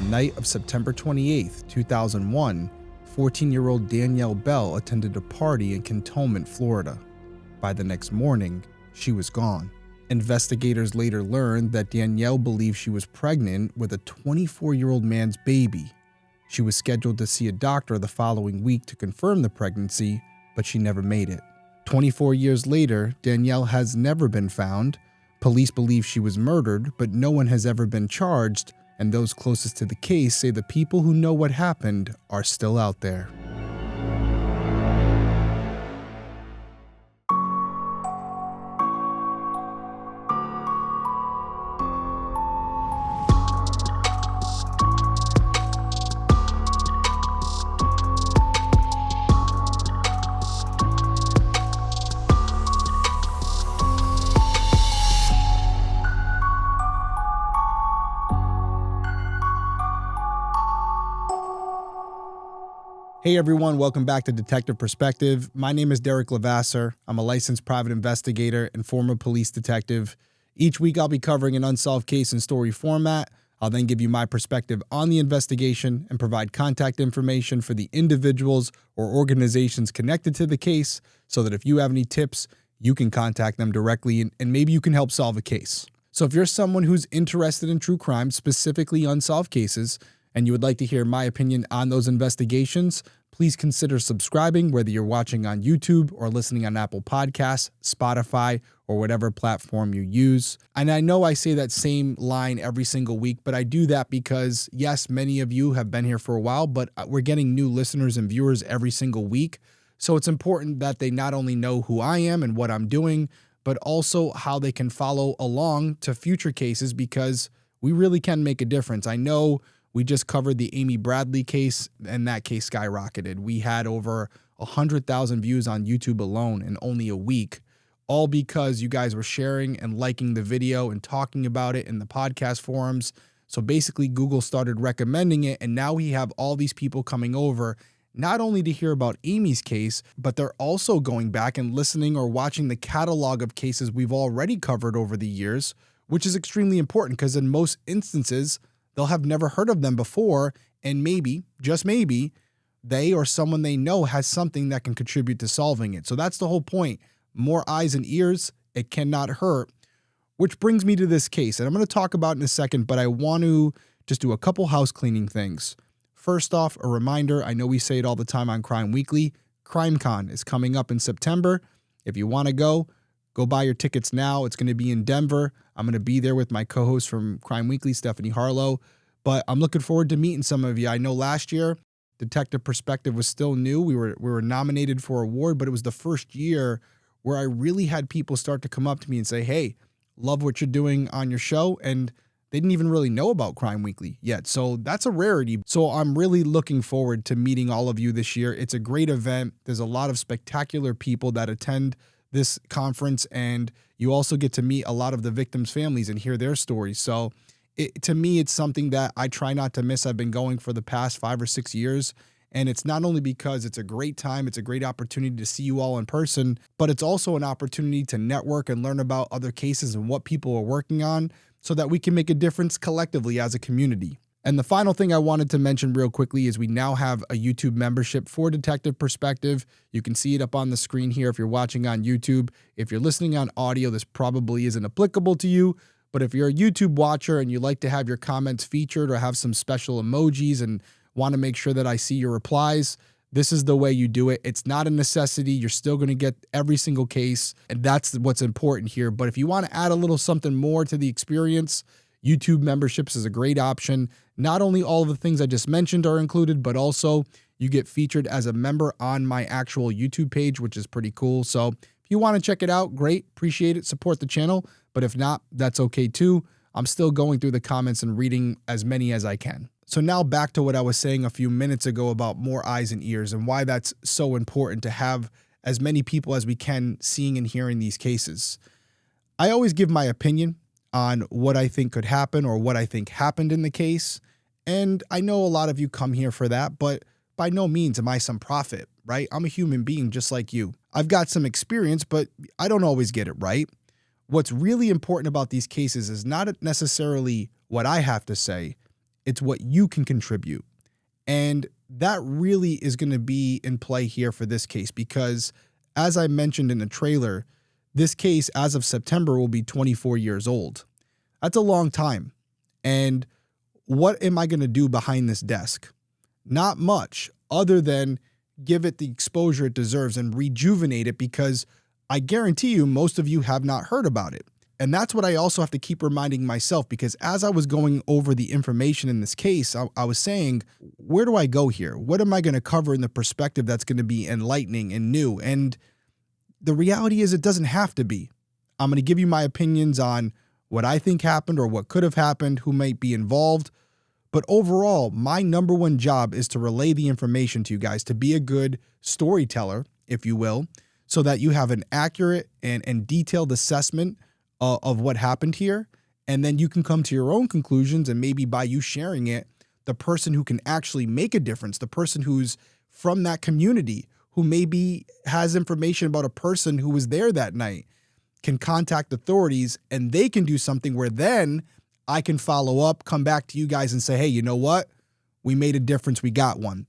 night of September 28, 2001, 14-year-old Danielle Bell attended a party in Cantonment, Florida. By the next morning, she was gone. Investigators later learned that Danielle believed she was pregnant with a 24-year-old man's baby. She was scheduled to see a doctor the following week to confirm the pregnancy, but she never made it. 24 years later, Danielle has never been found. Police believe she was murdered, but no one has ever been charged, and those closest to the case say the people who know what happened are still out there. Hey everyone, welcome back to Detective Perspective. My name is Derrick Levasseur. I'm a licensed private investigator and former police detective. Each week I'll be covering an unsolved case in story format. I'll then give you my perspective on the investigation and provide contact information for the individuals or organizations connected to the case so that if you have any tips, you can contact them directly and maybe you can help solve a case. So if you're someone who's interested in true crime, specifically unsolved cases, and you would like to hear my opinion on those investigations, please consider subscribing, whether you're watching on YouTube or listening on Apple Podcasts, Spotify, or whatever platform you use. And I know I say that same line every single week, but I do that because, yes, many of you have been here for a while, but we're getting new listeners and viewers every single week. So it's important that they not only know who I am and what I'm doing, but also how they can follow along to future cases because we really can make a difference. I know we just covered the Amy Bradley case, and that case skyrocketed. We had over 100,000 views on YouTube alone in only a week, all because you guys were sharing and liking the video and talking about it in the podcast forums. So basically, Google started recommending it, and now we have all these people coming over, not only to hear about Amy's case, but they're also going back and listening or watching the catalog of cases we've already covered over the years, which is extremely important because in most instances, they'll have never heard of them before, and maybe, just maybe, they or someone they know has something that can contribute to solving it. So that's the whole point. More eyes and ears, it cannot hurt. Which brings me to this case, and I'm going to talk about it in a second, but I want to just do a couple house cleaning things. First off, a reminder, I know we say it all the time on Crime Weekly, CrimeCon is coming up in September. If you want to go buy your tickets now. It's going to be in Denver. I'm going to be there with my co-host from Crime Weekly, Stephanie Harlow. But I'm looking forward to meeting some of you. I know last year, Detective Perspective was still new. We were nominated for an award, but it was the first year where I really had people start to come up to me and say, hey, love what you're doing on your show. And they didn't even really know about Crime Weekly yet. So that's a rarity. So I'm really looking forward to meeting all of you this year. It's a great event. There's a lot of spectacular people that attend this conference, and you also get to meet a lot of the victims' families and hear their stories. So to me, it's something that I try not to miss. I've been going for the past 5 or 6 years, and it's not only because it's a great time, it's a great opportunity to see you all in person, but it's also an opportunity to network and learn about other cases and what people are working on so that we can make a difference collectively as a community. And the final thing I wanted to mention real quickly is we now have a YouTube membership for Detective Perspective. You can see it up on the screen here if you're watching on YouTube. If you're listening on audio, this probably isn't applicable to you. But if you're a YouTube watcher and you like to have your comments featured or have some special emojis and want to make sure that I see your replies, this is the way you do it. It's not a necessity. You're still going to get every single case, and that's what's important here. But if you want to add a little something more to the experience, YouTube memberships is a great option. Not only all of the things I just mentioned are included, but also you get featured as a member on my actual YouTube page, which is pretty cool. So if you want to check it out, great, appreciate it, support the channel. But if not, that's okay too. I'm still going through the comments and reading as many as I can. So now back to what I was saying a few minutes ago about more eyes and ears and why that's so important to have as many people as we can seeing and hearing these cases. I always give my opinion on what I think could happen or what I think happened in the case. And I know a lot of you come here for that, but by no means am I some prophet, right? I'm a human being just like you. I've got some experience, but I don't always get it right. What's really important about these cases is not necessarily what I have to say. It's what you can contribute. And that really is going to be in play here for this case because, as I mentioned in the trailer, this case as of September will be 24 years old. That's a long time. And what am I going to do behind this desk? Not much other than give it the exposure it deserves and rejuvenate it because I guarantee you most of you have not heard about it. And that's what I also have to keep reminding myself because as I was going over the information in this case, I was saying, where do I go here? What am I going to cover in the perspective that's going to be enlightening and new? And the reality is it doesn't have to be. I'm going to give you my opinions on what I think happened or what could have happened, who might be involved. But overall, my number one job is to relay the information to you guys, to be a good storyteller, if you will, so that you have an accurate and detailed assessment of what happened here. And then you can come to your own conclusions, and maybe by you sharing it, the person who can actually make a difference, the person who's from that community, who maybe has information about a person who was there that night, can contact authorities and they can do something where then I can follow up, come back to you guys and say, hey, you know what? We made a difference. We got one.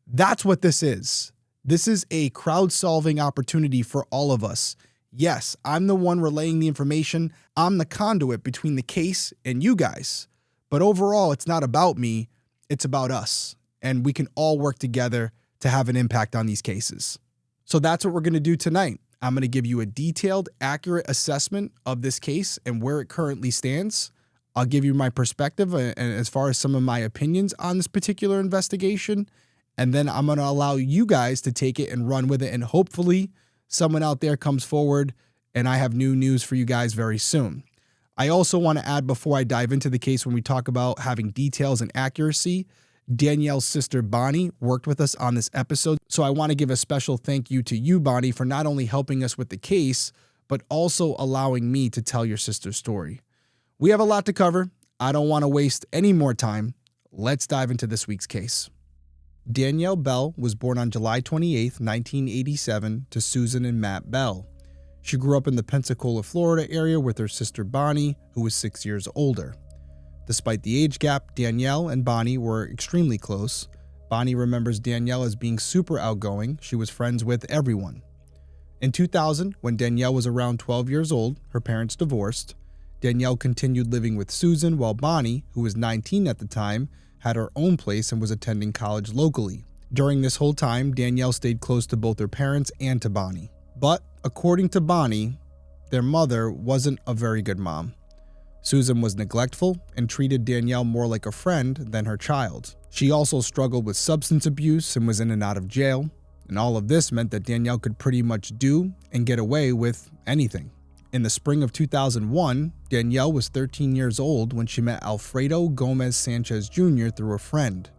That's what this is. This is a crowd-solving opportunity for all of us. Yes, I'm the one relaying the information. I'm the conduit between the case and you guys. But overall, it's not about me. It's about us. And we can all work together to have an impact on these cases. So that's what we're going to do tonight. I'm going to give you a detailed, accurate assessment of this case and where it currently stands. I'll give you my perspective and as far as some of my opinions on this particular investigation. And then I'm going to allow you guys to take it and run with it. And hopefully someone out there comes forward and I have new news for you guys very soon. I also want to add before I dive into the case, when we talk about having details and accuracy, Danielle's sister Bonnie worked with us on this episode. So I want to give a special thank you to you, Bonnie, for not only helping us with the case, but also allowing me to tell your sister's story. We have a lot to cover. I don't want to waste any more time. Let's dive into this week's case. Danielle Bell was born on July 28, 1987 to Susan and Matt Bell. She grew up in the Pensacola, Florida area with her sister Bonnie, who was 6 years older. Despite the age gap, Danielle and Bonnie were extremely close. Bonnie remembers Danielle as being super outgoing. She was friends with everyone. In 2000, when Danielle was around 12 years old, her parents divorced. Danielle continued living with Susan while Bonnie, who was 19 at the time, had her own place and was attending college locally. During this whole time, Danielle stayed close to both her parents and to Bonnie. But according to Bonnie, their mother wasn't a very good mom. Susan was neglectful and treated Danielle more like a friend than her child. She also struggled with substance abuse and was in and out of jail. And all of this meant that Danielle could pretty much do and get away with anything. In the spring of 2001, Danielle was 13 years old when she met Alfredo Sanchez Jr. through a friend.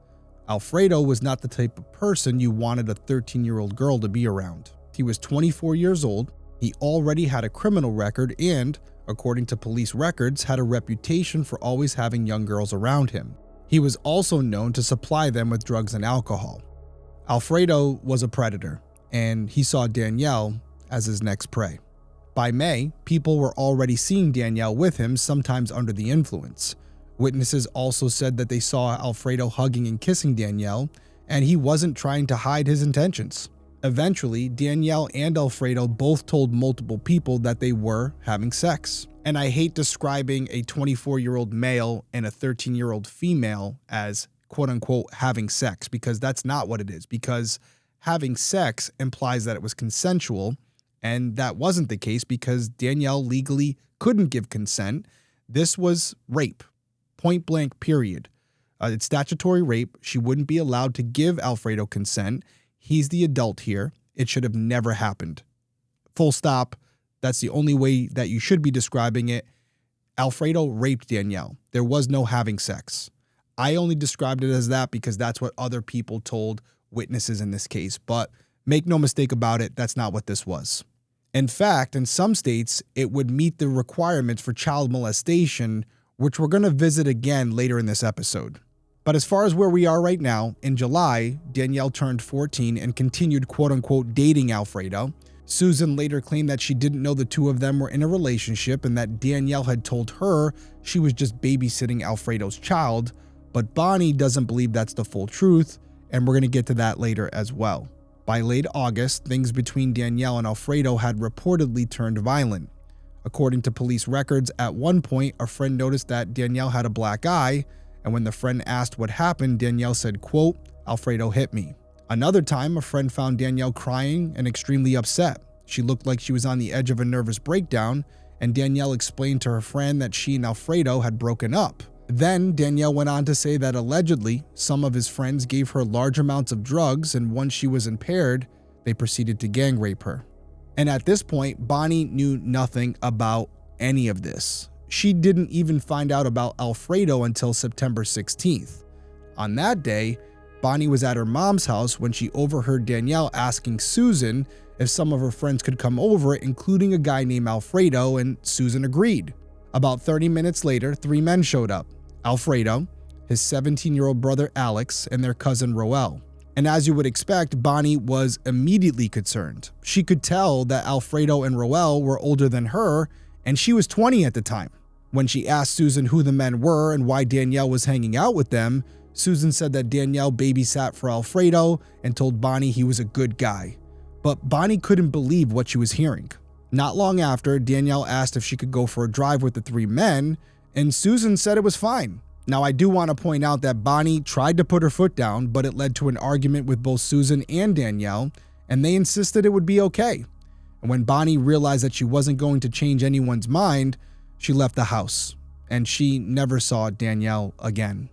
Alfredo was not the type of person you wanted a 13-year-old girl to be around. He was 24 years old, he already had a criminal record and, according to police records, had a reputation for always having young girls around him. He was also known to supply them with drugs and alcohol. Alfredo was a predator, and he saw Danielle as his next prey. By May, people were already seeing Danielle with him, sometimes under the influence. Witnesses also said that they saw Alfredo hugging and kissing Danielle, and he wasn't trying to hide his intentions. Eventually, Danielle and Alfredo both told multiple people that they were having sex. And I hate describing a 24-year-old male and a 13-year-old female as quote-unquote having sex, because that's not what it is. Because having sex implies that it was consensual, and that wasn't the case because Danielle legally couldn't give consent. This was rape, point blank, period. It's statutory rape. She wouldn't be allowed to give Alfredo consent. He's the adult here. It should have never happened. Full stop. That's the only way that you should be describing it. Alfredo raped Danielle. There was no having sex. I only described it as that because that's what other people told witnesses in this case. But make no mistake about it, that's not what this was. In fact, in some states, it would meet the requirements for child molestation, which we're going to visit again later in this episode. But as far as where we are right now, in July, Danielle turned 14 and continued quote-unquote dating Alfredo. Susan later claimed that she didn't know the two of them were in a relationship and that Danielle had told her she was just babysitting Alfredo's child, But Bonnie doesn't believe that's the full truth, and we're going to get to that later as well. By late August, things between Danielle and Alfredo had reportedly turned violent. According to police records, at one point, a friend noticed that Danielle had a black eye, and when the friend asked what happened, Danielle said, quote, "Alfredo hit me." Another time, a friend found Danielle crying and extremely upset. She looked like she was on the edge of a nervous breakdown, and Danielle explained to her friend that she and Alfredo had broken up. Then Danielle went on to say that allegedly, some of his friends gave her large amounts of drugs, and once she was impaired, they proceeded to gang rape her. And at this point, Bonnie knew nothing about any of this. She didn't even find out about Alfredo until September 16th. On that day, Bonnie was at her mom's house when she overheard Danielle asking Susan if some of her friends could come over, including a guy named Alfredo, and Susan agreed. About 30 minutes later, 3 men showed up: Alfredo, his 17-year-old brother Alex, and their cousin Roel. And as you would expect, Bonnie was immediately concerned. She could tell that Alfredo and Roel were older than her, and she was 20 at the time. When she asked Susan who the men were and why Danielle was hanging out with them, Susan said that Danielle babysat for Alfredo and told Bonnie he was a good guy. But Bonnie couldn't believe what she was hearing. Not long after, Danielle asked if she could go for a drive with the 3 men, and Susan said it was fine. Now, I do want to point out that Bonnie tried to put her foot down, but it led to an argument with both Susan and Danielle, and they insisted it would be okay. And when Bonnie realized that she wasn't going to change anyone's mind, she left the house, and she never saw Danielle again.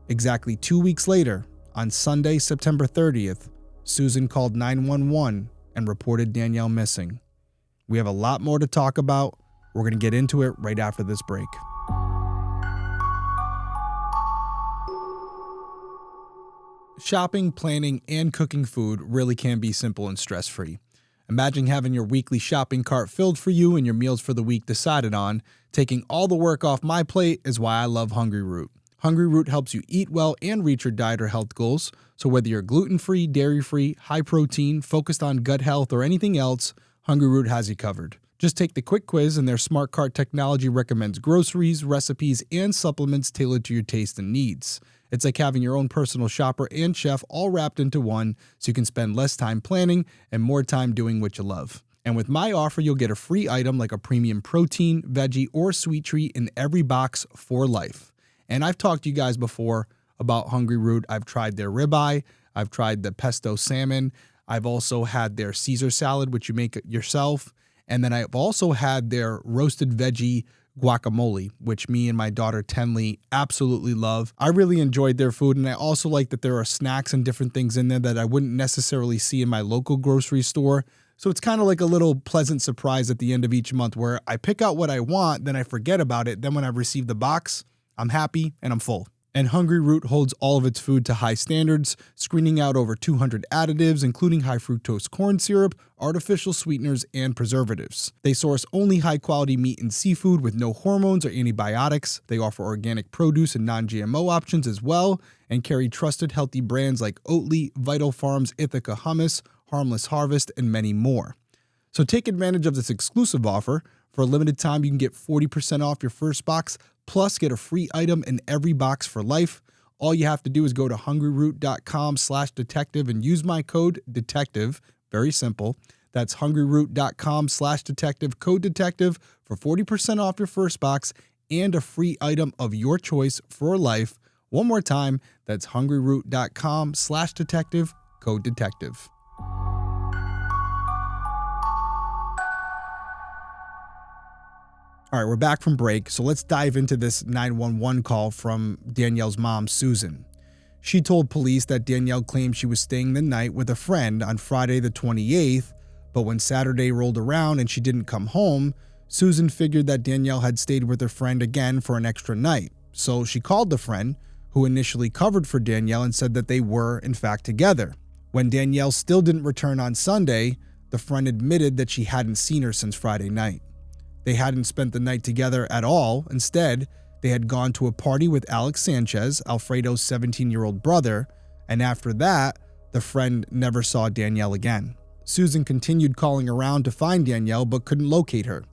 Exactly 2 weeks later, on Sunday, September 30th, Susan called 911 and reported Danielle missing. We have a lot more to talk about. We're going to get into it right after this break. Shopping, planning, and cooking food really can be simple and stress-free. Imagine having your weekly shopping cart filled for you and your meals for the week decided on. Taking all the work off my plate is why I love Hungry Root. Hungry Root helps you eat well and reach your diet or health goals. So whether you're gluten-free, dairy-free, high-protein, focused on gut health, or anything else, Hungry Root has you covered. Just take the quick quiz, and their smart cart technology recommends groceries, recipes, and supplements tailored to your taste and needs. It's like having your own personal shopper and chef all wrapped into one, so you can spend less time planning and more time doing what you love. And with my offer, you'll get a free item like a premium protein, veggie, or sweet treat in every box for life. And I've talked to you guys before about Hungry Root. I've tried their ribeye, I've tried the pesto salmon, I've also had their Caesar salad, which you make yourself, and then I've also had their roasted veggie guacamole, which me and my daughter Tenley absolutely love. I really enjoyed their food, and I also like that there are snacks and different things in there that I wouldn't necessarily see in my local grocery store. So it's kind of like a little pleasant surprise at the end of each month where I pick out what I want, then I forget about it. Then when I receive the box, I'm happy and I'm full. And Hungry Root holds all of its food to high standards, screening out over 200 additives, including high fructose corn syrup, artificial sweeteners, and preservatives. They source only high-quality meat and seafood with no hormones or antibiotics. They offer organic produce and non-GMO options as well, and carry trusted healthy brands like Oatly, Vital Farms, Ithaca Hummus, Harmless Harvest, and many more. So take advantage of this exclusive offer. For a limited time, you can get 40% off your first box, plus get a free item in every box for life. All you have to do is go to hungryroot.com/detective and use my code DETECTIVE. Very simple. That's hungryroot.com/detective, code DETECTIve for 40% off your first box and a free item of your choice for life. One more time, that's hungryroot.com/detective, code DETECTIVE. All right, we're back from break, so let's dive into this 911 call from Danielle's mom, Susan. She told police that Danielle claimed she was staying the night with a friend on Friday the 28th, but when Saturday rolled around and she didn't come home, Susan figured that Danielle had stayed with her friend again for an extra night. So she called the friend, who initially covered for Danielle, and said that they were, in fact, together. When Danielle still didn't return on Sunday, the friend admitted that she hadn't seen her since Friday night. They hadn't spent the night together at all. Instead, they had gone to a party with Alex Sanchez, Alfredo's 17-year-old brother, and after that, the friend never saw Danielle again. Susan continued calling around to find Danielle but couldn't locate her.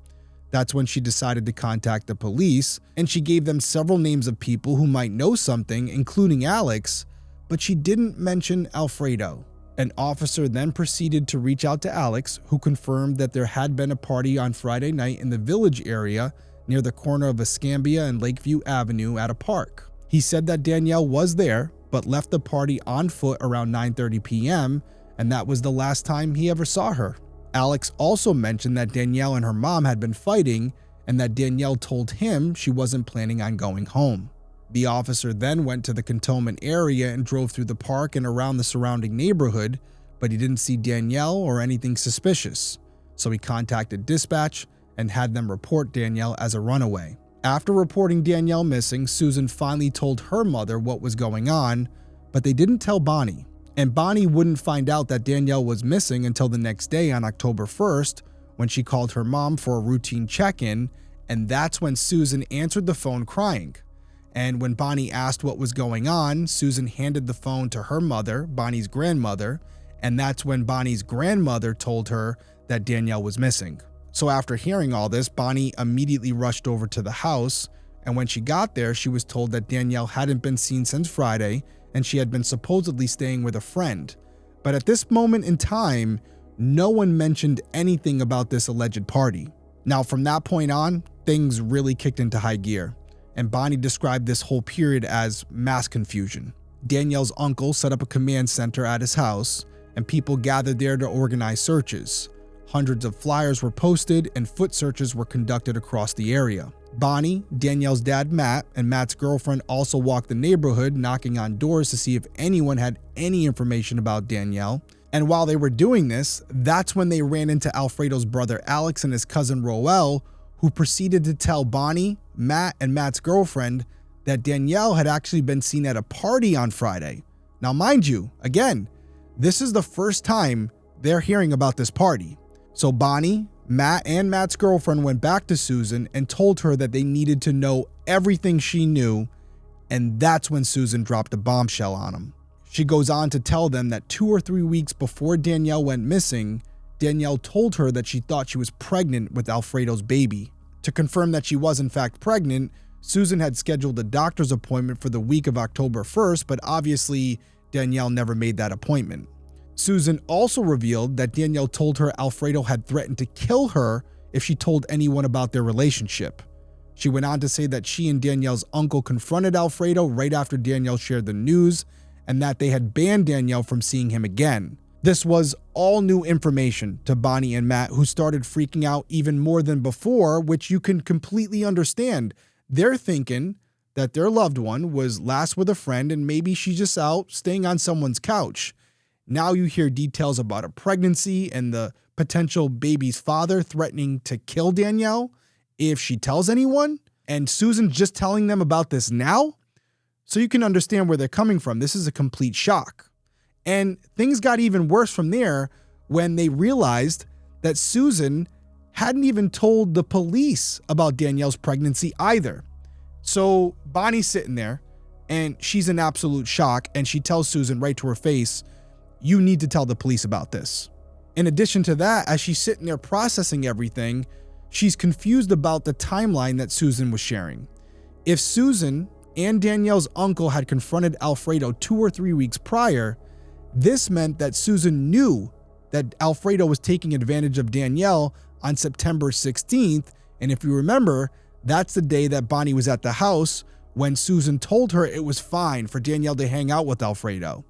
That's when she decided to contact the police, and she gave them several names of people who might know something, including Alex, but she didn't mention Alfredo. An officer then proceeded to reach out to Alex, who confirmed that there had been a party on Friday night in the Village area near the corner of Escambia and Lakeview Avenue at a park. He said that Danielle was there, but left the party on foot around 9:30 p.m., and that was the last time he ever saw her. Alex also mentioned that Danielle and her mom had been fighting, and that Danielle told him she wasn't planning on going home. The officer then went to the Cantonment area and drove through the park and around the surrounding neighborhood, but he didn't see Danielle or anything suspicious. So he contacted dispatch and had them report Danielle as a runaway. After reporting Danielle missing, Susan finally told her mother what was going on, but they didn't tell Bonnie. And Bonnie wouldn't find out that Danielle was missing until the next day on October 1st, when she called her mom for a routine check-in, and that's when Susan answered the phone crying. And when Bonnie asked what was going on, Susan handed the phone to her mother, Bonnie's grandmother, and that's when Bonnie's grandmother told her that Danielle was missing. So after hearing all this, Bonnie immediately rushed over to the house, and when she got there, she was told that Danielle hadn't been seen since Friday, and she had been supposedly staying with a friend. But at this moment in time, no one mentioned anything about this alleged party. Now, from that point on, things really kicked into high gear, and Bonnie described this whole period as mass confusion. Danielle's uncle set up a command center at his house, and people gathered there to organize searches. Hundreds of flyers were posted, and foot searches were conducted across the area. Bonnie, Danielle's dad Matt, and Matt's girlfriend also walked the neighborhood, knocking on doors to see if anyone had any information about Danielle. And while they were doing this, that's when they ran into Alfredo's brother Alex and his cousin Roel, who proceeded to tell Bonnie, Matt, and Matt's girlfriend that Danielle had actually been seen at a party on Friday. Now, mind you, again, this is the first time they're hearing about this party. So Bonnie, Matt, and Matt's girlfriend went back to Susan and told her that they needed to know everything she knew, and that's when Susan dropped a bombshell on them. She goes on to tell them that 2 or 3 weeks before Danielle went missing, Danielle told her that she thought she was pregnant with Alfredo's baby. To confirm that she was in fact pregnant, Susan had scheduled a doctor's appointment for the week of October 1st, but obviously Danielle never made that appointment. Susan also revealed that Danielle told her Alfredo had threatened to kill her if she told anyone about their relationship. She went on to say that she and Danielle's uncle confronted Alfredo right after Danielle shared the news, and that they had banned Danielle from seeing him again. This was all new information to Bonnie and Matt, who started freaking out even more than before, which you can completely understand. They're thinking that their loved one was last with a friend and maybe she's just out staying on someone's couch. Now you hear details about a pregnancy and the potential baby's father threatening to kill Danielle if she tells anyone, and Susan's just telling them about this now? So you can understand where they're coming from. This is a complete shock. And things got even worse from there when they realized that Susan hadn't even told the police about Danielle's pregnancy either. So Bonnie's sitting there and she's in absolute shock, and she tells Susan right to her face, "You need to tell the police about this." In addition to that, as she's sitting there processing everything, she's confused about the timeline that Susan was sharing. If Susan and Danielle's uncle had confronted Alfredo 2 or 3 weeks prior, this meant that Susan knew that Alfredo was taking advantage of Danielle on September 16th, and if you remember, that's the day that Bonnie was at the house when Susan told her it was fine for Danielle to hang out with Alfredo.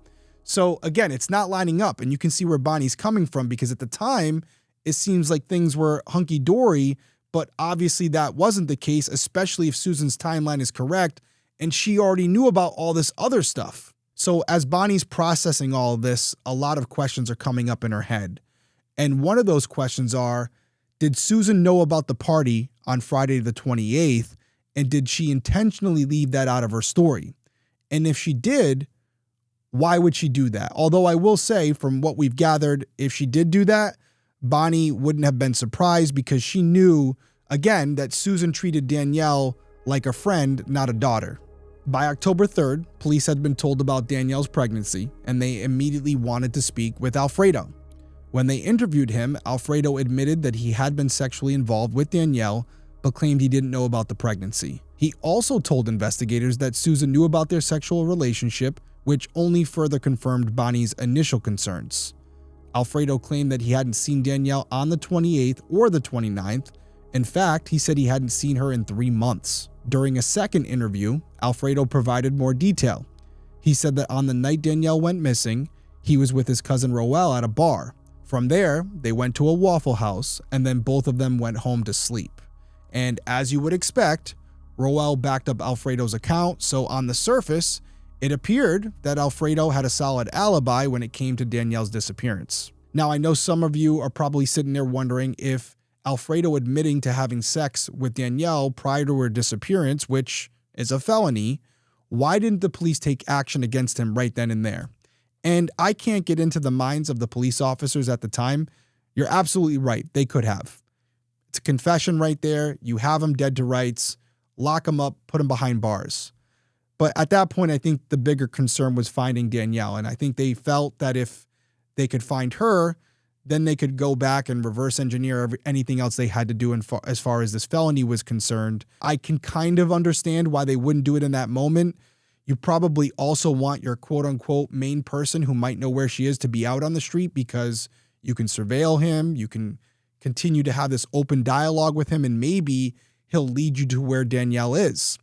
So again, it's not lining up, and you can see where Bonnie's coming from, because at the time, it seems like things were hunky-dory, but obviously that wasn't the case, especially if Susan's timeline is correct, and she already knew about all this other stuff. So as Bonnie's processing all of this, a lot of questions are coming up in her head. And one of those questions are, did Susan know about the party on Friday the 28th, and did she intentionally leave that out of her story? And if she did, why would she do that? Although I will say, from what we've gathered, if she did do that, Bonnie wouldn't have been surprised, because she knew, again, that Susan treated Danielle like a friend, not a daughter. By October 3rd, police had been told about Danielle's pregnancy, and they immediately wanted to speak with Alfredo. When they interviewed him, Alfredo admitted that he had been sexually involved with Danielle, but claimed he didn't know about the pregnancy. He also told investigators that Susan knew about their sexual relationship, which only further confirmed Bonnie's initial concerns. Alfredo claimed that he hadn't seen Danielle on the 28th or the 29th. In fact, he said he hadn't seen her in 3 months. During a second interview, Alfredo provided more detail. He said that on the night Danielle went missing, he was with his cousin Roel at a bar. From there, they went to a Waffle House, and then both of them went home to sleep. And as you would expect, Roel backed up Alfredo's account, so on the surface, it appeared that Alfredo had a solid alibi when it came to Danielle's disappearance. Now, I know some of you are probably sitting there wondering if Alfredo admitting to having sex with Danielle prior to her disappearance, which is a felony, why didn't the police take action against him right then and there? And I can't get into the minds of the police officers at the time. You're absolutely right. They could have. It's a confession right there. You have him dead to rights. Lock him up, put him behind bars. But at that point, I think the bigger concern was finding Danielle. And I think they felt that if they could find her, then they could go back and reverse engineer anything else they had to do as far as this felony was concerned. I can kind of understand why they wouldn't do it in that moment. You probably also want your quote-unquote main person who might know where she is to be out on the street because you can surveil him, you can continue to have this open dialogue with him, and maybe he'll lead you to where Danielle is.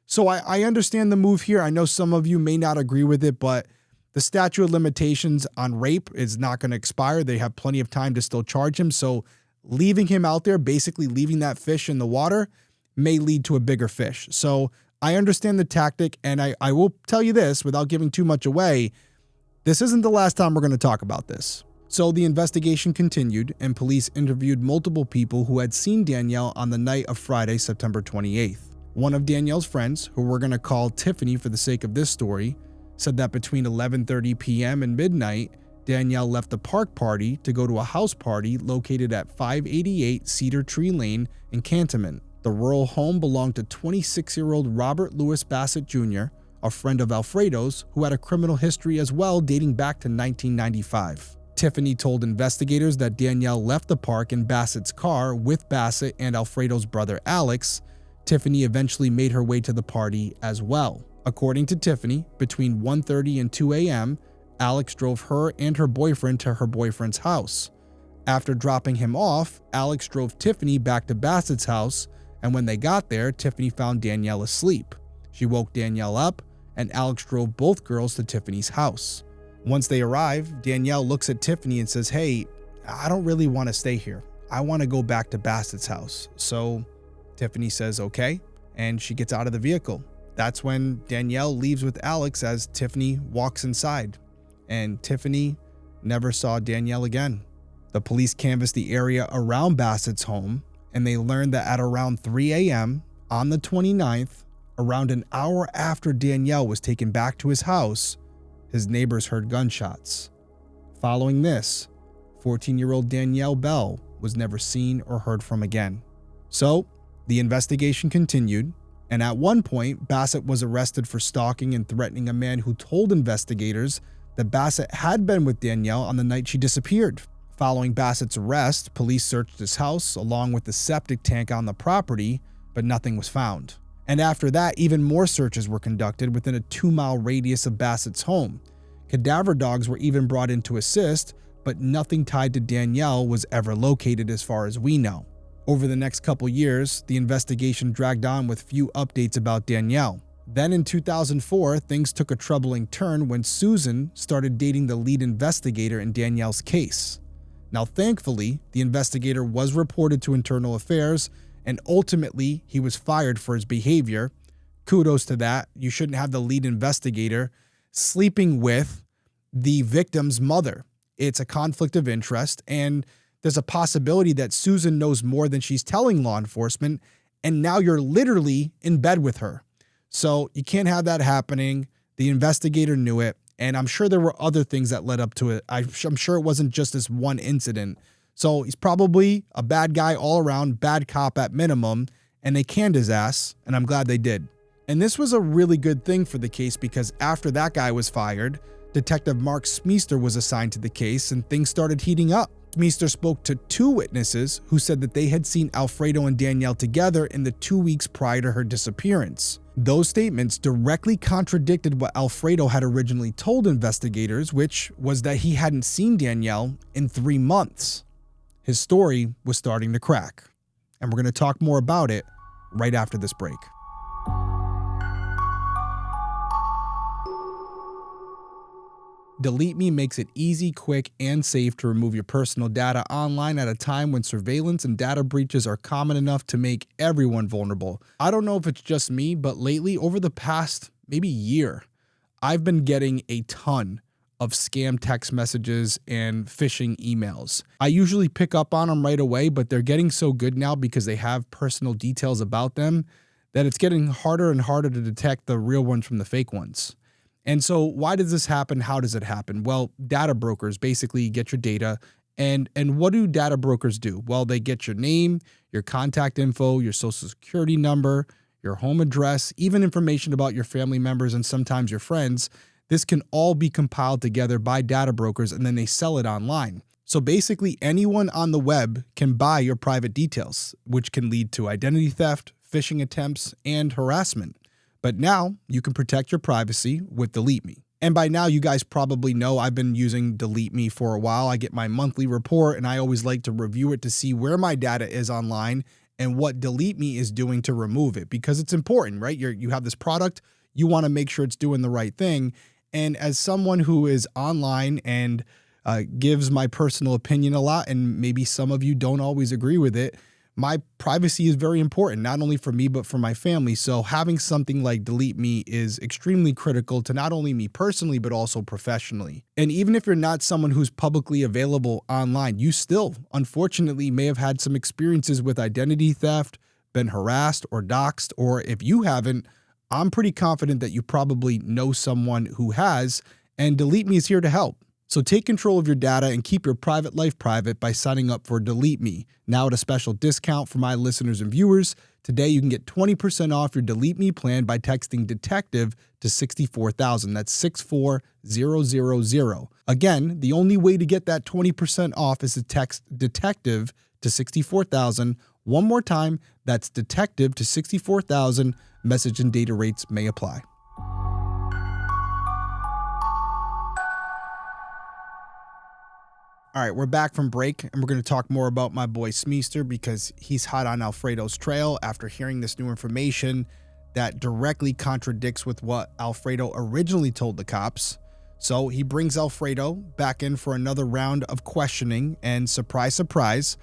So I understand the move here. I know some of you may not agree with it, but the statute of limitations on rape is not going to expire. They have plenty of time to still charge him. So leaving him out there, basically leaving that fish in the water, may lead to a bigger fish. So I understand the tactic, and I will tell you this without giving too much away. This isn't the last time we're going to talk about this. So the investigation continued, and police interviewed multiple people who had seen Danielle on the night of Friday, September 28th. One of Danielle's friends, who we're going to call Tiffany for the sake of this story, said that between 11:30 p.m. and midnight, Danielle left the park party to go to a house party located at 588 Cedar Tree Lane in Cantonment. The rural home belonged to 26-year-old Robert Bassett Jr., a friend of Alfredo's, who had a criminal history as well dating back to 1995. Tiffany told investigators that Danielle left the park in Bassett's car with Bassett and Alfredo's brother Alex. Tiffany eventually made her way to the party as well. According to Tiffany, between 1:30 and 2 a.m., Alex drove her and her boyfriend to her boyfriend's house. After dropping him off, Alex drove Tiffany back to Bassett's house, and when they got there, Tiffany found Danielle asleep. She woke Danielle up, and Alex drove both girls to Tiffany's house. Once they arrive, Danielle looks at Tiffany and says, "Hey, I don't really want to stay here. I want to go back to Bassett's house." So Tiffany says, "Okay," and she gets out of the vehicle. That's when Danielle leaves with Alex as Tiffany walks inside, and Tiffany never saw Danielle again. The police canvassed the area around Bassett's home, and they learned that at around 3 a.m. on the 29th, around an hour after Danielle was taken back to his house, his neighbors heard gunshots. Following this, 14-year-old Danielle Bell was never seen or heard from again. So, the investigation continued, and at one point, Bassett was arrested for stalking and threatening a man who told investigators that Bassett had been with Danielle on the night she disappeared. Following Bassett's arrest, police searched his house along with the septic tank on the property, but nothing was found. And after that, even more searches were conducted within a 2-mile radius of Bassett's home. Cadaver dogs were even brought in to assist, but nothing tied to Danielle was ever located as far as we know. Over the next couple years, the investigation dragged on with few updates about Danielle. Then in 2004, things took a troubling turn when Susan started dating the lead investigator in Danielle's case. Now, thankfully, the investigator was reported to Internal Affairs, and ultimately, he was fired for his behavior. Kudos to that. You shouldn't have the lead investigator sleeping with the victim's mother. It's a conflict of interest, and there's a possibility that Susan knows more than she's telling law enforcement, and now you're literally in bed with her. So you can't have that happening. The investigator knew it, and I'm sure there were other things that led up to it. I'm sure it wasn't just this one incident. So he's probably a bad guy all around, bad cop at minimum, and they canned his ass, and I'm glad they did. And this was a really good thing for the case because after that guy was fired, Detective Mark Smeester was assigned to the case and things started heating up. Smeester spoke to 2 witnesses who said that they had seen Alfredo and Danielle together in the 2 weeks prior to her disappearance. Those statements directly contradicted what Alfredo had originally told investigators, which was that he hadn't seen Danielle in 3 months. His story was starting to crack, and we're going to talk more about it right after this break. DeleteMe makes it easy, quick, and safe to remove your personal data online at a time when surveillance and data breaches are common enough to make everyone vulnerable. I don't know if it's just me, but lately, over the past maybe year, I've been getting a ton of scam text messages and phishing emails. I usually pick up on them right away, but they're getting so good now because they have personal details about them that it's getting harder and harder to detect the real ones from the fake ones. And so why does this happen? How does it happen? Well, data brokers basically get your data. And what do data brokers do? Well, they get your name, your contact info, your social security number, your home address, even information about your family members and sometimes your friends. This can all be compiled together by data brokers and then they sell it online. So basically anyone on the web can buy your private details, which can lead to identity theft, phishing attempts, and harassment. But now you can protect your privacy with DeleteMe. And by now you guys probably know I've been using DeleteMe for a while. I get my monthly report and I always like to review it to see where my data is online and what DeleteMe is doing to remove it, because it's important, right? You have this product, you want to make sure it's doing the right thing. And as someone who is online and gives my personal opinion a lot, and maybe some of you don't always agree with it, my privacy is very important, not only for me, but for my family. So having something like DeleteMe is extremely critical to not only me personally, but also professionally. And even if you're not someone who's publicly available online, you still, unfortunately, may have had some experiences with identity theft, been harassed or doxxed, or if you haven't, I'm pretty confident that you probably know someone who has, and DeleteMe is here to help. So take control of your data and keep your private life private by signing up for DeleteMe. Now at a special discount for my listeners and viewers, today you can get 20% off your DeleteMe plan by texting DETECTIVE to 64,000. That's 64000. Again, the only way to get that 20% off is to text DETECTIVE to 64,000. One more time, that's DETECTIVE to 64,000. Message and data rates may apply. All right, we're back from break, and we're going to talk more about my boy Smeester because he's hot on Alfredo's trail after hearing this new information that directly contradicts with what Alfredo originally told the cops. So he brings Alfredo back in for another round of questioning, and surprise, surprise,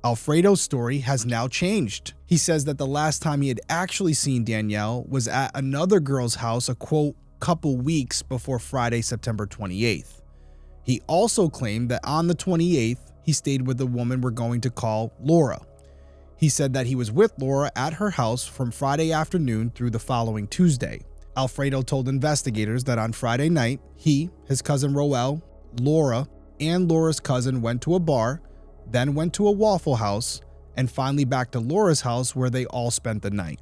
Alfredo's story has now changed. He says that the last time he had actually seen Danielle was at another girl's house a quote, couple weeks before Friday, September 28th. He also claimed that on the 28th, he stayed with the woman we're going to call Laura. He said that he was with Laura at her house from Friday afternoon through the following Tuesday. Alfredo told investigators that on Friday night, he, his cousin Roel, Laura, and Laura's cousin went to a bar, then went to a Waffle House, and finally back to Laura's house where they all spent the night.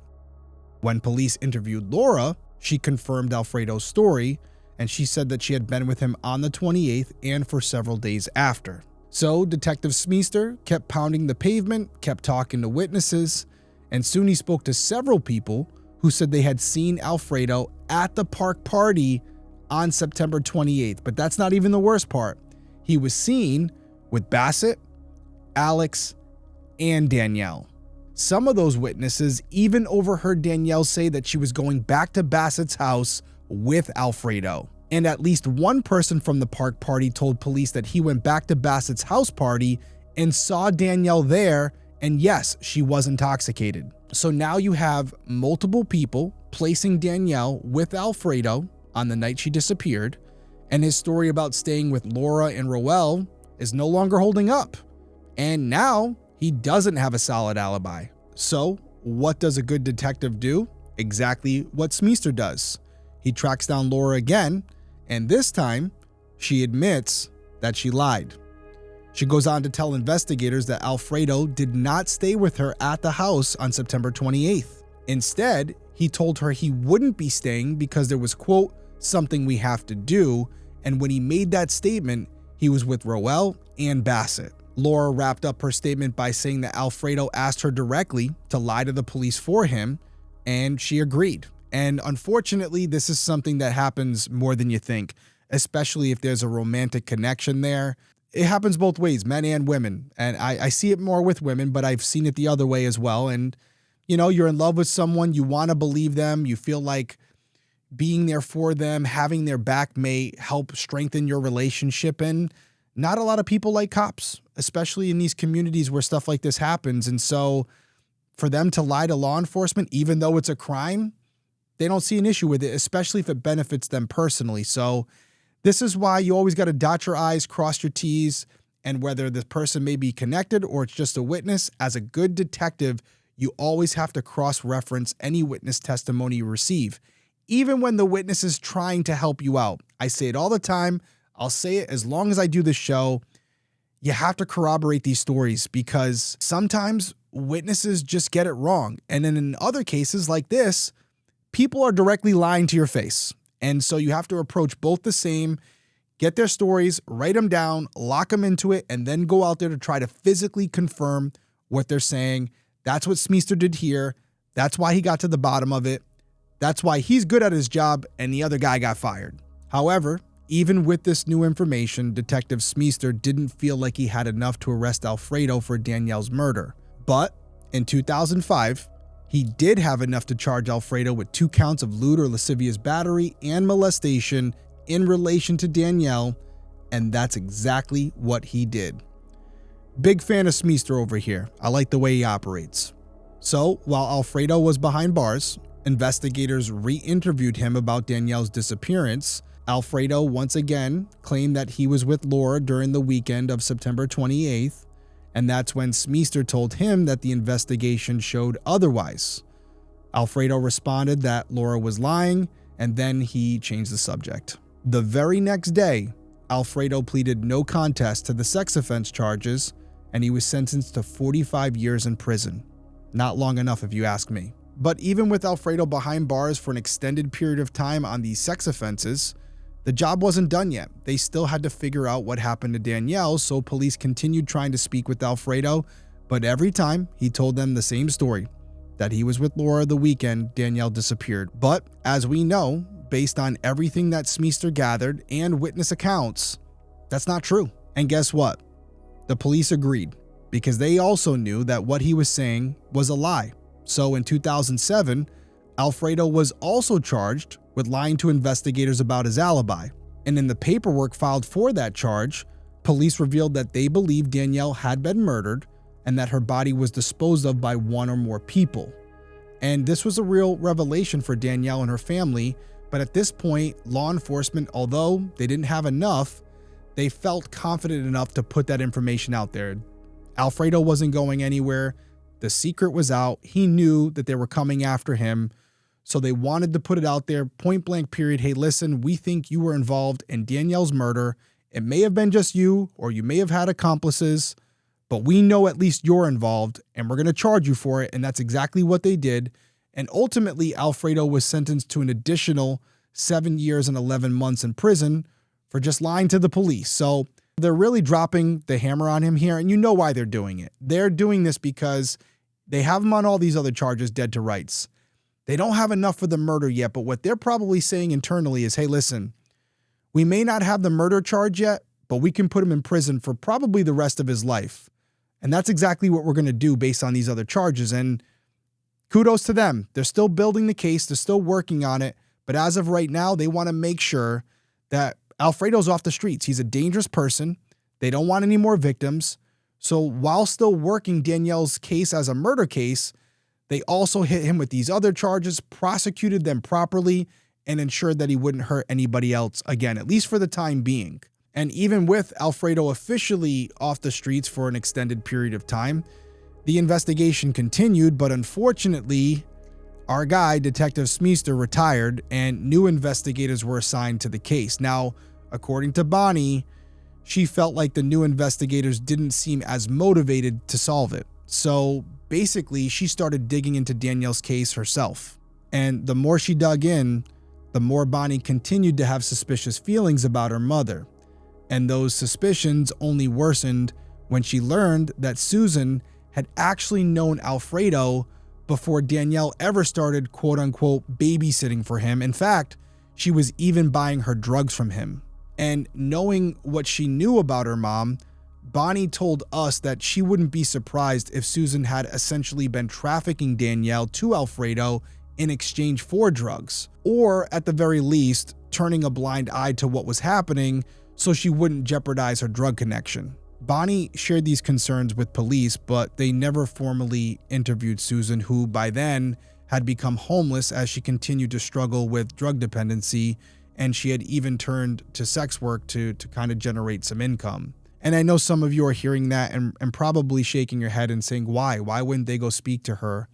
When police interviewed Laura, she confirmed Alfredo's story, and she said that she had been with him on the 28th and for several days after. So Detective Smeester kept pounding the pavement, kept talking to witnesses, and soon he spoke to several people who said they had seen Alfredo at the park party on September 28th. But that's not even the worst part. He was seen with Bassett, Alex, and Danielle. Some of those witnesses even overheard Danielle say that she was going back to Bassett's house with Alfredo. And at least one person from the park party told police that he went back to Bassett's house party and saw Danielle there, and yes, she was intoxicated. So now you have multiple people placing Danielle with Alfredo on the night she disappeared, and his story about staying with Laura and Roel is no longer holding up. And now he doesn't have a solid alibi. So what does a good detective do? Exactly what Smeester does. He tracks down Laura again, and this time, she admits that she lied. She goes on to tell investigators that Alfredo did not stay with her at the house on September 28th. Instead, he told her he wouldn't be staying because there was, quote, something we have to do, And when he made that statement, he was with Roel and Bassett. Laura wrapped up her statement by saying that Alfredo asked her directly to lie to the police for him, and she agreed. And unfortunately, this is something that happens more than you think, especially if there's a romantic connection there. It happens both ways, men and women. And I see it more with women, but I've seen it the other way as well. And, you know, you're in love with someone, you want to believe them, you feel like being there for them, having their back may help strengthen your relationship. And not a lot of people like cops, especially in these communities where stuff like this happens. And so for them to lie to law enforcement, even though it's a crime, they don't see an issue with it, especially if it benefits them personally. So this is why you always got to dot your I's, cross your T's, and whether the person may be connected or it's just a witness, as a good detective, you always have to cross-reference any witness testimony you receive, even when the witness is trying to help you out. I say it all the time. I'll say it as long as I do this show. You have to corroborate these stories because sometimes witnesses just get it wrong. And then in other cases like this, people are directly lying to your face. And so you have to approach both the same, get their stories, write them down, lock them into it, and then go out there to try to physically confirm what they're saying. That's what Smeester did here. That's why he got to the bottom of it. That's why he's good at his job and the other guy got fired. However, even with this new information, Detective Smeester didn't feel like he had enough to arrest Alfredo for Danielle's murder. But in 2005, he did have enough to charge Alfredo with 2 counts of lewd or lascivious battery and molestation in relation to Danielle, and that's exactly what he did. Big fan of Smeester over here. I like the way he operates. So, while Alfredo was behind bars, investigators re-interviewed him about Danielle's disappearance. Alfredo once again claimed that he was with Laura during the weekend of September 28th, and that's when Smeester told him that the investigation showed otherwise. Alfredo responded that Laura was lying, and then he changed the subject. The very next day, Alfredo pleaded no contest to the sex offense charges, and he was sentenced to 45 years in prison. Not long enough if you ask me. But even with Alfredo behind bars for an extended period of time on these sex offenses, the job wasn't done yet. They still had to figure out what happened to Danielle, so police continued trying to speak with Alfredo, but every time he told them the same story, that he was with Laura the weekend Danielle disappeared. But as we know, based on everything that Smeester gathered and witness accounts, that's not true. And guess what? The police agreed, because they also knew that what he was saying was a lie. So in 2007, Alfredo was also charged with lying to investigators about his alibi. And in the paperwork filed for that charge, police revealed that they believed Danielle had been murdered and that her body was disposed of by one or more people. And this was a real revelation for Danielle and her family, but at this point, law enforcement, although they didn't have enough, they felt confident enough to put that information out there. Alfredo wasn't going anywhere. The secret was out. He knew that they were coming after him. So they wanted to put it out there, point blank period. Hey, listen, we think you were involved in Danielle's murder. It may have been just you, or you may have had accomplices, but we know at least you're involved and we're going to charge you for it. And that's exactly what they did. And ultimately, Alfredo was sentenced to an additional 7 years and 11 months in prison for just lying to the police. So they're really dropping the hammer on him here. And you know why they're doing it. They're doing this because they have him on all these other charges dead to rights. They don't have enough for the murder yet, but what they're probably saying internally is, hey, listen, we may not have the murder charge yet, but we can put him in prison for probably the rest of his life. And that's exactly what we're going to do based on these other charges. And kudos to them. They're still building the case. They're still working on it. But as of right now, they want to make sure that Alfredo's off the streets. He's a dangerous person. They don't want any more victims. So while still working Danielle's case as a murder case, they also hit him with these other charges, prosecuted them properly, and ensured that he wouldn't hurt anybody else again, at least for the time being. And even with Alfredo officially off the streets for an extended period of time, the investigation continued, but unfortunately, our guy, Detective Smeester, retired and new investigators were assigned to the case. Now, according to Bonnie, she felt like the new investigators didn't seem as motivated to solve it. So basically, she started digging into Danielle's case herself. And the more she dug in, the more Bonnie continued to have suspicious feelings about her mother. And those suspicions only worsened when she learned that Susan had actually known Alfredo before Danielle ever started quote-unquote babysitting for him. In fact, she was even buying her drugs from him. And knowing what she knew about her mom, Bonnie told us that she wouldn't be surprised if Susan had essentially been trafficking Danielle to Alfredo in exchange for drugs, or at the very least, turning a blind eye to what was happening so she wouldn't jeopardize her drug connection. Bonnie shared these concerns with police, but they never formally interviewed Susan, who by then had become homeless as she continued to struggle with drug dependency, and she had even turned to sex work to kind of generate some income. And I know some of you are hearing that and probably shaking your head and saying, why? Why wouldn't they go speak to her?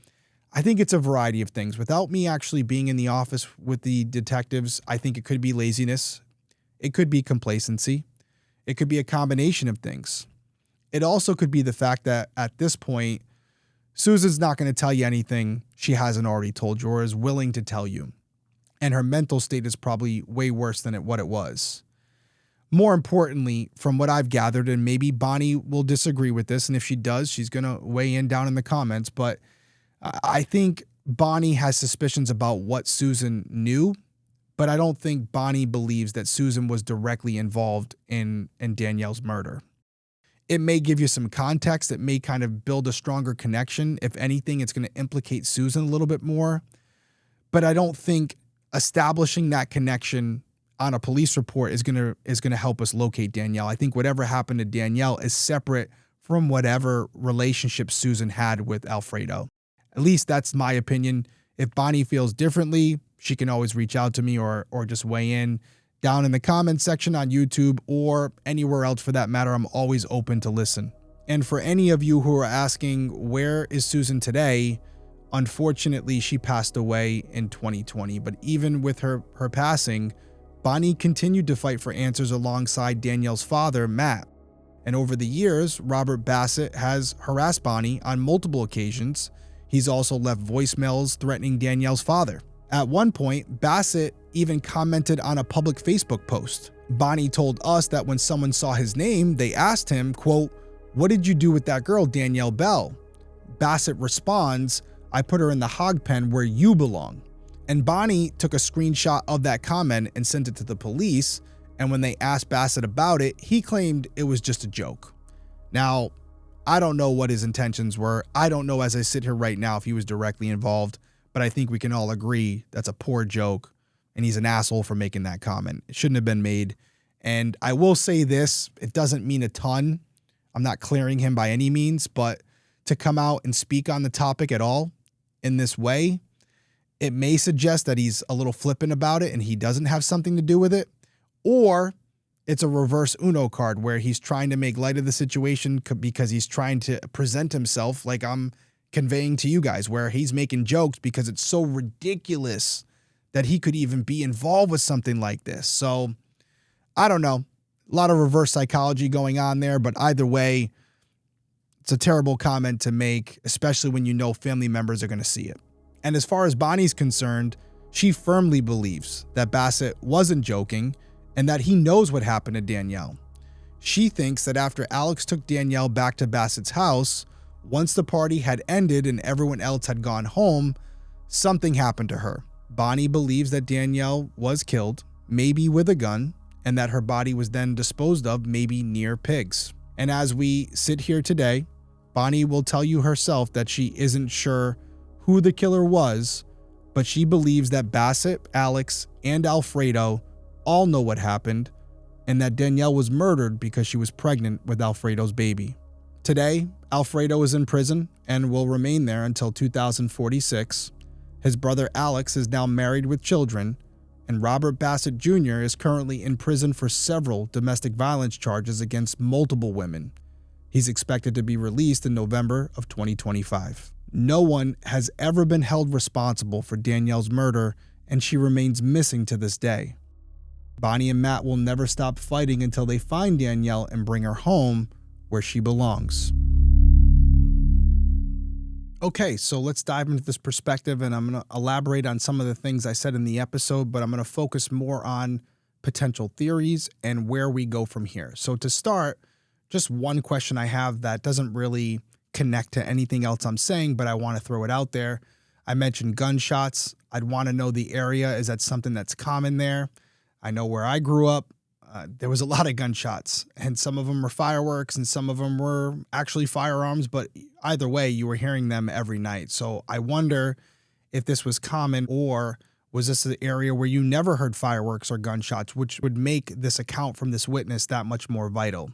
I think it's a variety of things. Without me actually being in the office with the detectives, I think it could be laziness. It could be complacency. It could be a combination of things. It also could be the fact that at this point, Susan's not going to tell you anything she hasn't already told you or is willing to tell you. And her mental state is probably way worse than what it was. More importantly, from what I've gathered, and maybe Bonnie will disagree with this, and if she does, she's going to weigh in down in the comments, but I think Bonnie has suspicions about what Susan knew, but I don't think Bonnie believes that Susan was directly involved in Danielle's murder. It may give you some context. It may kind of build a stronger connection. If anything, it's going to implicate Susan a little bit more, but I don't think establishing that connection on a police report is going to help us locate Danielle. I think whatever happened to Danielle is separate from whatever relationship Susan had with Alfredo. At least that's my opinion. If Bonnie feels differently, she can always reach out to me or just weigh in down in the comments section on YouTube or anywhere else for that matter. I'm always open to listen. And for any of you who are asking, where is Susan today? Unfortunately, she passed away in 2020. But even with her passing, Bonnie continued to fight for answers alongside Danielle's father, Matt. And over the years, Robert Bassett has harassed Bonnie on multiple occasions. He's also left voicemails threatening Danielle's father. At one point, Bassett even commented on a public Facebook post. Bonnie told us that when someone saw his name, they asked him, quote, "What did you do with that girl, Danielle Bell?" Bassett responds, "I put her in the hog pen where you belong." And Bonnie took a screenshot of that comment and sent it to the police. And when they asked Bassett about it, he claimed it was just a joke. Now, I don't know what his intentions were. I don't know as I sit here right now if he was directly involved, but I think we can all agree that's a poor joke and he's an asshole for making that comment. It shouldn't have been made. And I will say this, it doesn't mean a ton. I'm not clearing him by any means, but to come out and speak on the topic at all in this way, it may suggest that he's a little flippant about it and he doesn't have something to do with it, or it's a reverse Uno card where he's trying to make light of the situation because he's trying to present himself like I'm conveying to you guys, where he's making jokes because it's so ridiculous that he could even be involved with something like this. So I don't know, a lot of reverse psychology going on there, but either way, it's a terrible comment to make, especially when you know family members are going to see it. And as far as Bonnie's concerned, she firmly believes that Bassett wasn't joking and that he knows what happened to Danielle. She thinks that after Alex took Danielle back to Bassett's house, once the party had ended and everyone else had gone home, something happened to her. Bonnie believes that Danielle was killed, maybe with a gun, and that her body was then disposed of maybe near pigs. And as we sit here today, Bonnie will tell you herself that she isn't sure who the killer was, but she believes that Bassett, Alex, and Alfredo all know what happened and that Danielle was murdered because she was pregnant with Alfredo's baby. Today, Alfredo is in prison and will remain there until 2046. His brother Alex is now married with children, and Robert Bassett Jr. is currently in prison for several domestic violence charges against multiple women. He's expected to be released in November of 2025. No one has ever been held responsible for Danielle's murder, and she remains missing to this day. Bonnie and Matt will never stop fighting until they find Danielle and bring her home where she belongs. Okay, so let's dive into this perspective, and I'm going to elaborate on some of the things I said in the episode, but I'm going to focus more on potential theories and where we go from here. So to start, just one question I have that doesn't really connect to anything else I'm saying, but I want to throw it out there. I mentioned gunshots. I'd want to know the area. Is that something that's common there? I know where I grew up, there was a lot of gunshots, and some of them were fireworks and some of them were actually firearms, but either way, you were hearing them every night. So I wonder if this was common, or was this an area where you never heard fireworks or gunshots, which would make this account from this witness that much more vital.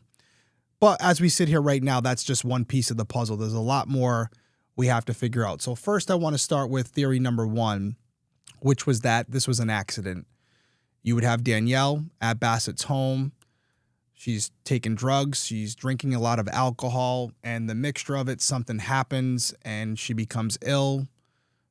But as we sit here right now, that's just one piece of the puzzle. There's a lot more we have to figure out. So first, I want to start with theory number one, which was that this was an accident. You would have Danielle at Bassett's home. She's taking drugs. She's drinking a lot of alcohol, and the mixture of it, something happens and she becomes ill,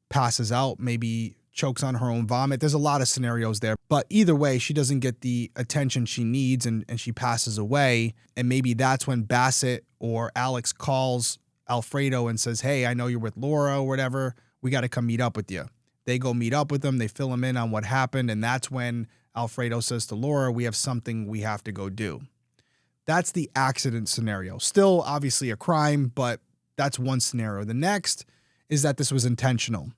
passes out, maybe chokes on her own vomit. There's a lot of scenarios there, but either way, she doesn't get the attention she needs and she passes away. And maybe that's when Bassett or Alex calls Alfredo and says, hey, I know you're with Laura or whatever. We got to come meet up with you. They go meet up with them. They fill him in on what happened. And that's when Alfredo says to Laura, we have something we have to go do. That's the accident scenario. Still obviously a crime, but that's one scenario. The next is that this was intentional.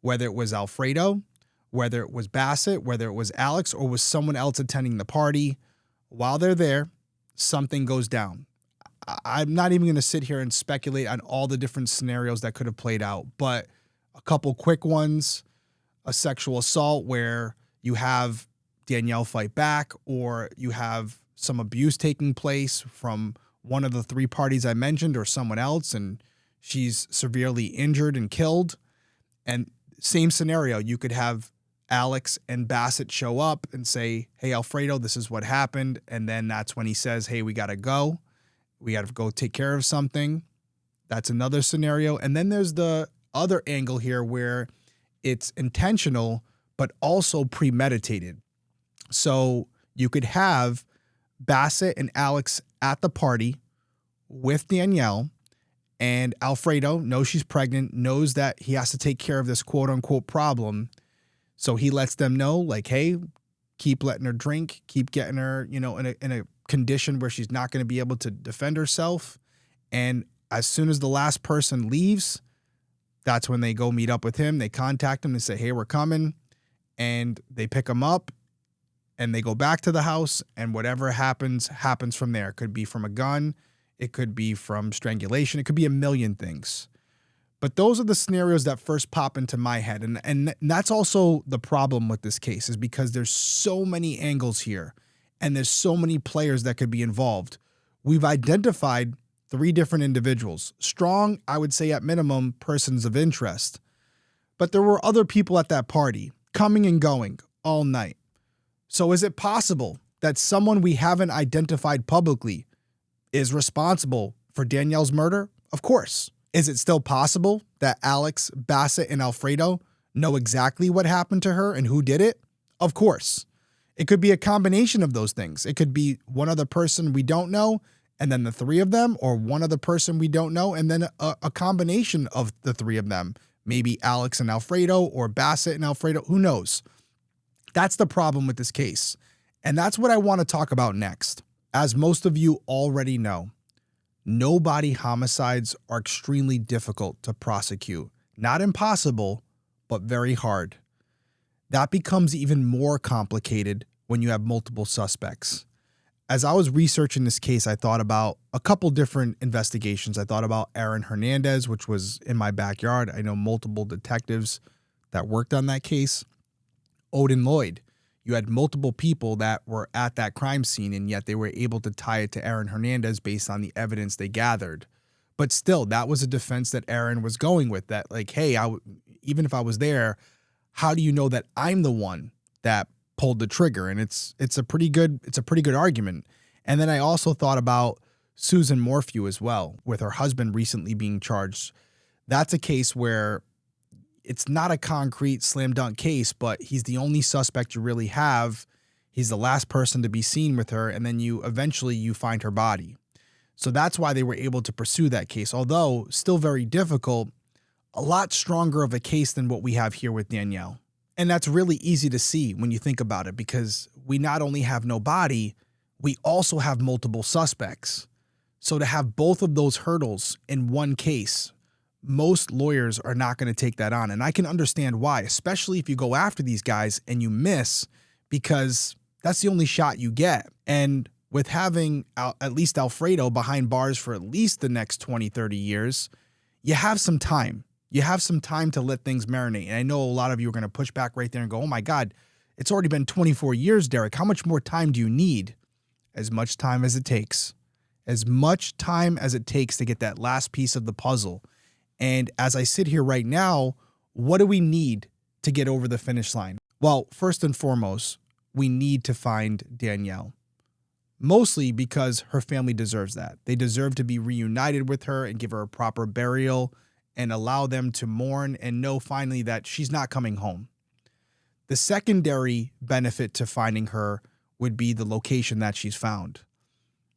Whether it was Alfredo, whether it was Bassett, whether it was Alex, or was someone else attending the party, while they're there, something goes down. I'm not even going to sit here and speculate on all the different scenarios that could have played out, but a couple quick ones: a sexual assault where you have Danielle fight back, or you have some abuse taking place from one of the three parties I mentioned or someone else, and she's severely injured and killed. And same scenario, you could have Alex and Bassett show up and say, hey, Alfredo, this is what happened. And then that's when he says, hey, we got to go. We got to go take care of something. That's another scenario. And then there's the other angle here where it's intentional, but also premeditated. So you could have Bassett and Alex at the party with Danielle, and Alfredo knows she's pregnant, knows that he has to take care of this quote unquote problem. So he lets them know, like, hey, keep letting her drink, keep getting her, in a condition where she's not going to be able to defend herself. And as soon as the last person leaves, that's when they go meet up with him. They contact him and say, hey, we're coming. And they pick him up and they go back to the house, and whatever happens from there. It could be from a gun. It could be from strangulation. It could be a million things. But those are the scenarios that first pop into my head. And that's also the problem with this case, is because there's so many angles here and there's so many players that could be involved. We've identified 3 different individuals. Strong, I would say at minimum, persons of interest. But there were other people at that party coming and going all night. So is it possible that someone we haven't identified publicly is responsible for Danielle's murder? Of course. Is it still possible that Alex, Bassett, and Alfredo know exactly what happened to her and who did it? Of course. It could be a combination of those things. It could be one other person we don't know, and then the 3 of them, or one other person we don't know, and then a combination of the 3 of them. Maybe Alex and Alfredo, or Bassett and Alfredo, who knows? That's the problem with this case. And that's what I want to talk about next. As most of you already know, no-body homicides are extremely difficult to prosecute. Not impossible, but very hard. That becomes even more complicated when you have multiple suspects. As I was researching this case, I thought about a couple different investigations. I thought about Aaron Hernandez, which was in my backyard. I know multiple detectives that worked on that case. Odin Lloyd. You had multiple people that were at that crime scene, and yet they were able to tie it to Aaron Hernandez based on the evidence they gathered. But still, that was a defense that Aaron was going with, that like, hey, even if I was there, how do you know that I'm the one that pulled the trigger? And it's a pretty good argument. And then I also thought about Susan Morphew as well, with her husband recently being charged. That's a case where it's not a concrete slam dunk case, but he's the only suspect you really have. He's the last person to be seen with her, and then you eventually find her body. So that's why they were able to pursue that case. Although still very difficult, a lot stronger of a case than what we have here with Danielle. And that's really easy to see when you think about it, because we not only have no body, we also have multiple suspects. So to have both of those hurdles in one case, most lawyers are not going to take that on. And I can understand why, especially if you go after these guys and you miss, because that's the only shot you get. And with having at least Alfredo behind bars for at least the next 20, 30 years, you have some time. You have some time to let things marinate. And I know a lot of you are going to push back right there and go, oh my God, it's already been 24 years, Derrick. How much more time do you need? As much time as it takes. As much time as it takes to get that last piece of the puzzle. And as I sit here right now, what do we need to get over the finish line? Well, first and foremost, we need to find Danielle. Mostly because her family deserves that. They deserve to be reunited with her and give her a proper burial and allow them to mourn and know finally that she's not coming home. The secondary benefit to finding her would be the location that she's found.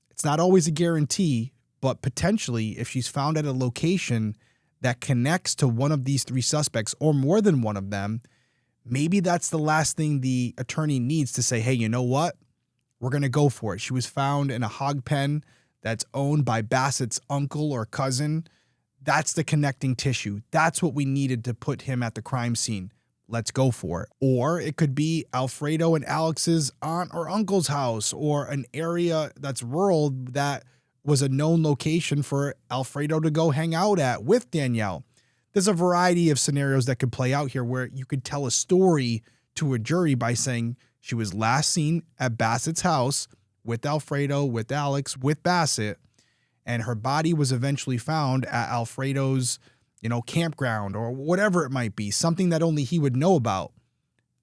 It's not always a guarantee, but potentially if she's found at a location that connects to one of these three suspects or more than one of them, maybe that's the last thing the attorney needs to say, hey, you know what? We're going to go for it. She was found in a hog pen that's owned by Bassett's uncle or cousin. That's the connecting tissue. That's what we needed to put him at the crime scene. Let's go for it. Or it could be Alfredo and Alex's aunt or uncle's house, or an area that's rural that was a known location for Alfredo to go hang out at with Danielle. There's a variety of scenarios that could play out here where you could tell a story to a jury by saying she was last seen at Bassett's house with Alfredo, with Alex, with Bassett, and her body was eventually found at Alfredo's, campground or whatever it might be, something that only he would know about.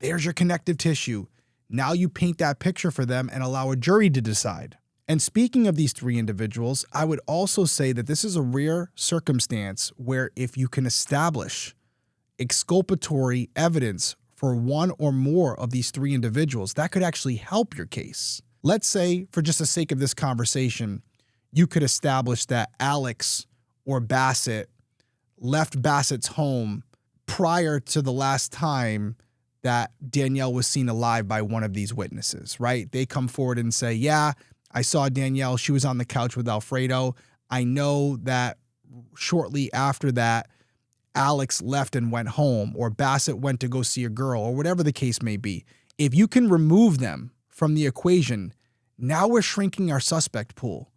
There's your connective tissue. Now you paint that picture for them and allow a jury to decide. And speaking of these three individuals, I would also say that this is a rare circumstance where if you can establish exculpatory evidence for one or more of these three individuals, that could actually help your case. Let's say, for just the sake of this conversation, you could establish that Alex or Bassett left Bassett's home prior to the last time that Danielle was seen alive by one of these witnesses, right? They come forward and say, yeah, I saw Danielle. She was on the couch with Alfredo. I know that shortly after that, Alex left and went home, or Bassett went to go see a girl, or whatever the case may be. If you can remove them from the equation, now we're shrinking our suspect pool.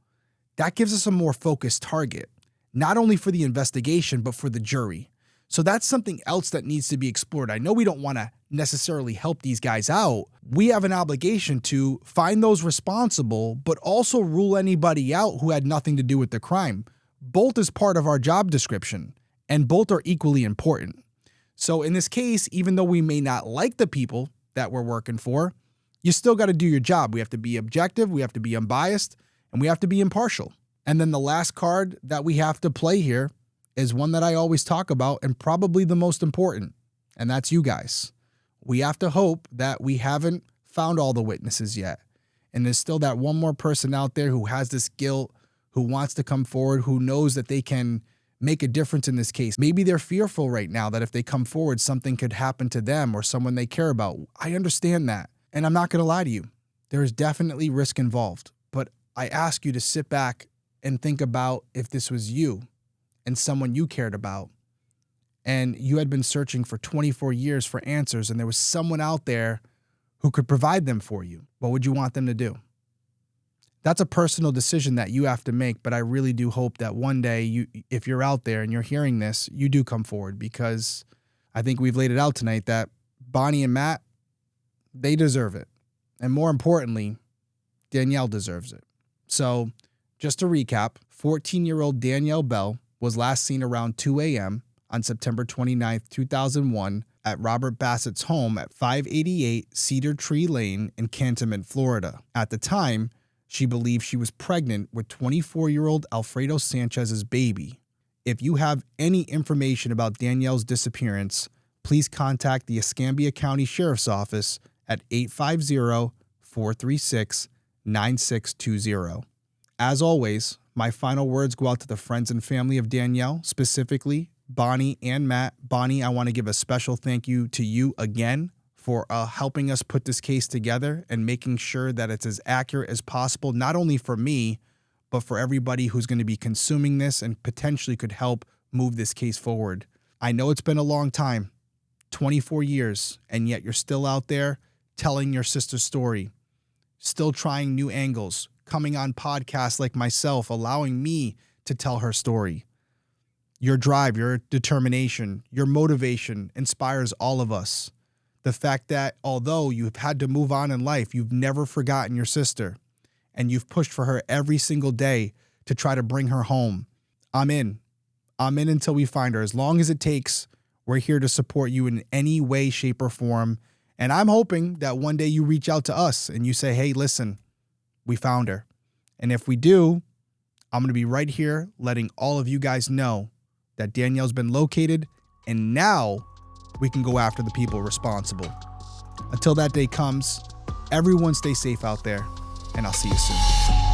That gives us a more focused target, not only for the investigation, but for the jury. So that's something else that needs to be explored. I know we don't want to necessarily help these guys out. We have an obligation to find those responsible, but also rule anybody out who had nothing to do with the crime. Both is part of our job description, and both are equally important. So in this case, even though we may not like the people that we're working for, you still got to do your job. We have to be objective, we have to be unbiased, and we have to be impartial. And then the last card that we have to play here is one that I always talk about and probably the most important, and that's you guys. We have to hope that we haven't found all the witnesses yet. And there's still that one more person out there who has this guilt, who wants to come forward, who knows that they can make a difference in this case. Maybe they're fearful right now that if they come forward, something could happen to them or someone they care about. I understand that. And I'm not going to lie to you. There is definitely risk involved. But I ask you to sit back and think about if this was you and someone you cared about, and you had been searching for 24 years for answers, and there was someone out there who could provide them for you. What would you want them to do? That's a personal decision that you have to make, but I really do hope that one day, if you're out there and you're hearing this, you do come forward, because I think we've laid it out tonight that Bonnie and Matt, they deserve it. And more importantly, Danielle deserves it. So just to recap, 14-year-old Danielle Bell was last seen around 2 a.m. on September 29th, 2001 at Robert Bassett's home at 588 Cedar Tree Lane in Cantonment, Florida. At the time, she believed she was pregnant with 24-year-old Alfredo Sanchez's baby. If you have any information about Danielle's disappearance, please contact the Escambia County Sheriff's Office at 850-436-9620. As always, my final words go out to the friends and family of Danielle, specifically Bonnie and Matt. Bonnie, I want to give a special thank you to you again for helping us put this case together and making sure that it's as accurate as possible, not only for me, but for everybody who's going to be consuming this and potentially could help move this case forward. I know it's been a long time, 24 years, and yet you're still out there telling your sister's story, still trying new angles, coming on podcasts like myself, allowing me to tell her story. Your drive, your determination, your motivation inspires all of us. The fact that although you've had to move on in life, you've never forgotten your sister and you've pushed for her every single day to try to bring her home. I'm in until we find her. As long as it takes, we're here to support you in any way, shape, or form. And I'm hoping that one day you reach out to us and you say, hey, listen, we found her. And if we do, I'm going to be right here letting all of you guys know that Danielle's been located, and now we can go after the people responsible. Until that day comes, everyone stay safe out there, and I'll see you soon.